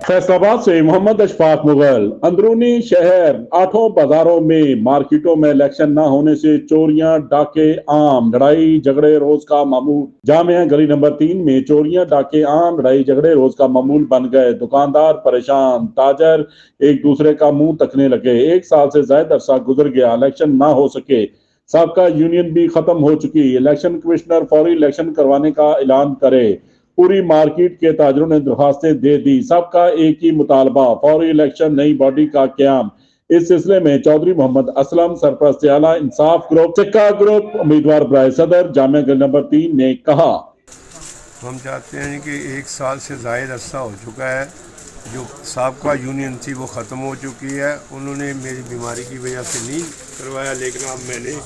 फैसलाबाद से मोहम्मद अशफाक मुगल। अंदरूनी शहर 8 बाजारों में मार्केटों में इलेक्शन न होने से चोरियां डाके आम, लड़ाई झगड़े रोज का मामूल। जामिया गली नंबर 3 में चोरियां डाके आम, लड़ाई झगड़े रोज का मामूल बन गए। दुकानदार परेशान, ताजर एक दूसरे का मुंह तकने लगे। 1 साल से ज्यादा अरसा गुजर गया, इलेक्शन ना हो सके। सबका यूनियन भी खत्म हो चुकी। इलेक्शन कमिश्नर फौरी इलेक्शन करवाने का ऐलान करे। पूरी मार्केट के ताजरों ने दरखास्तें दे दी। सबका एक ही मुतालबा, फौरी इलेक्शन, नई बॉडी का क्याम। इस सिलसिले में चौधरी मोहम्मद असलम, सरपरस्त आला इंसाफ ग्रुप, सिक्का ग्रुप, उम्मीदवार बराए सदर, जामिया गली नंबर 3 ने कहा, हम चाहते हैं कि 1 साल से ज़ायद अरसा हो चुका है, जो साबका यूनियन थी वो ख़त्म हो चुकी है। उन्होंने मेरी बीमारी की वजह से नहीं करवाया, लेकिन अब मैंने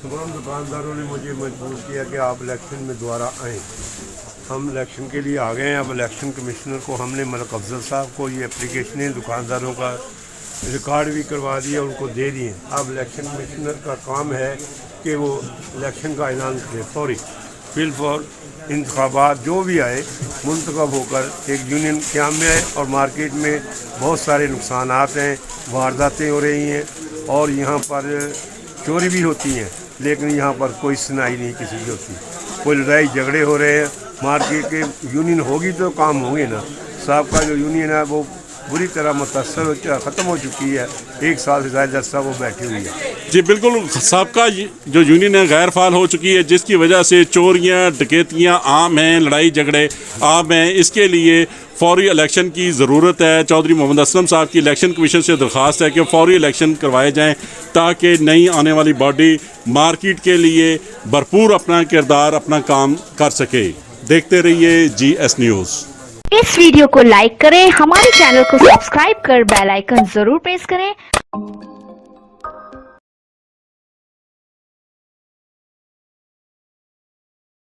तमाम दुकानदारों ने मुझे मजबूर किया कि आप इलेक्शन में दोबारा आएँ। हम इलेक्शन के लिए आ गए हैं। अब इलेक्शन कमिश्नर को हमने मलिक अफजल साहब को ये एप्लीकेशनें दुकानदारों का रिकॉर्ड भी करवा दिया, उनको दे दिए। अब इलेक्शन कमिश्नर का काम है कि वो इलेक्शन का ऐलान करे फौरी, फिल फॉर इंतखाबात जो भी आए मुंतखब होकर एक यूनियन क़याम में आए। और मार्केट में बहुत सारे नुकसानात हैं, वारदातें हो रही हैं और यहाँ पर चोरी भी होती हैं, लेकिन यहाँ पर कोई सुनाई नहीं किसी की होती। कोई लड़ाई झगड़े हो रहे हैं। मार्केट के यूनियन होगी तो काम होंगे ना। साहब का जो यूनियन है वो बुरी तरह मुतासर हो ख़त्म हो चुकी है। 1 साल से ज़्यादा अरसा वो बैठी हुई है। जी बिल्कुल, सबका जो यूनियन है गैर फाल हो चुकी है, जिसकी वजह से चोरियां डकैतियां आम हैं, लड़ाई झगड़े आम हैं। इसके लिए फौरी इलेक्शन की ज़रूरत है। चौधरी मोहम्मद असलम साहब की इलेक्शन कमीशन से दरख्वास्त है कि फौरी इलेक्शन करवाए जाएं ताकि नई आने वाली बॉडी मार्केट के लिए भरपूर अपना किरदार, अपना काम कर सके। देखते रहिए GS न्यूज़। इस वीडियो को लाइक करें, हमारे चैनल को सब्सक्राइब कर बेल आइकन जरूर प्रेस करें।